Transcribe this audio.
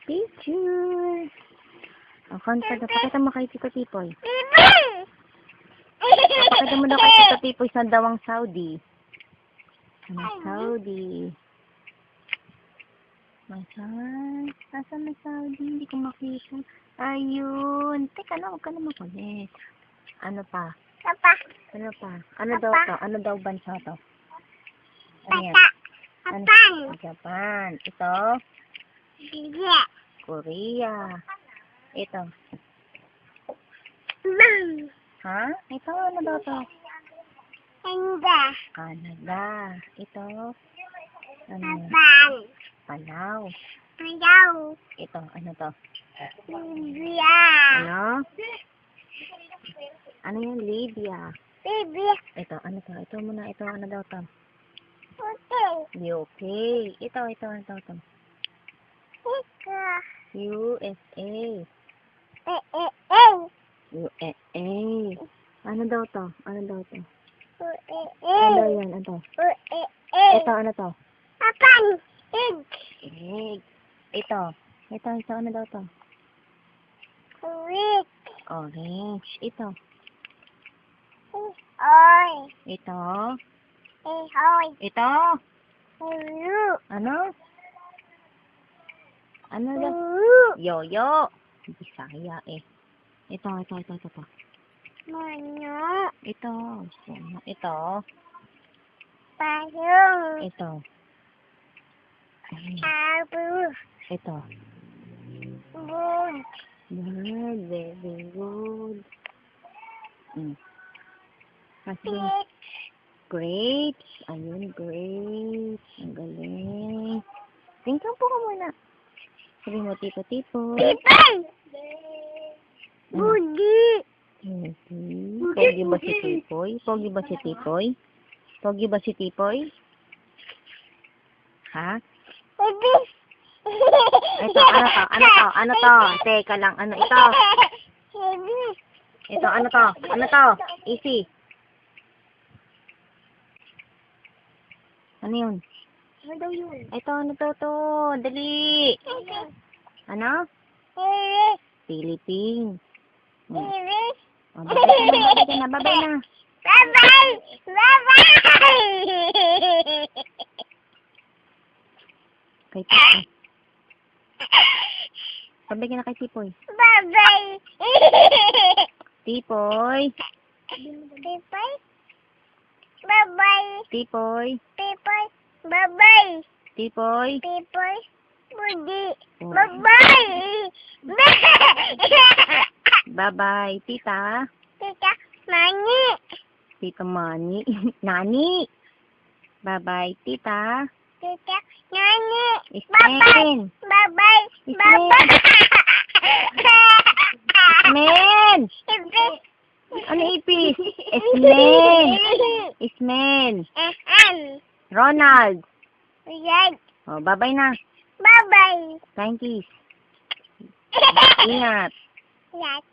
Picture. Ang kanta daw. Pakita mo kay Tito Tipoy. Pakita mo daw kay Tito Tipoy sa dawang Saudi. Ano Saudi? Masan? Nasaan na Saudi? Hindi ko makita. Ayun. Teka na, huwag ka na makulit. Ano pa? Ano pa? Ano daw to? Ano daw bansa to? Ano yan? Japan. Ito? Korea. Ito. Ha? Ito, ano daw to? Canada. Ito? Ano yan? Palau. Ito, ano to? Ano? Ano yan? Libya. Ito, ano to? Ito muna, ito, ano daw to? UK. Ito, ano daw to? USA. USA. Ano daw to? Ano daw to? Ano daw yan? Ano to? Ito, ano to? Egg. Ito, ano daw to? Orange. Ito. Ito. Ano? Ano daw? Yoyo. Bisaya eh. Ito. Ito. Ito. Good. Very good. Kasi grapes. Ayun, grapes. Ang galing. Tingnan po ka muna. Sabi mo, Tito Tipo. Pogi ba si Tipoy? Pogi ba si Tipoy? Ha? Ito, ano to? Teka lang, ano ito? Ito, ano to? Easy. Ano yun? Ito, ano to? Dali. Ano? Philippines. Babay na. Kay Tipoy. Babay ka na kay Tipoy. Tipoy. Bye-bye, tita. Tita Mani. Nani. Bye-bye, tita. Ismen. Ano ipis? Ismen. Ronald. Oh, bye-bye na. Thank you. Ingat. Ingat.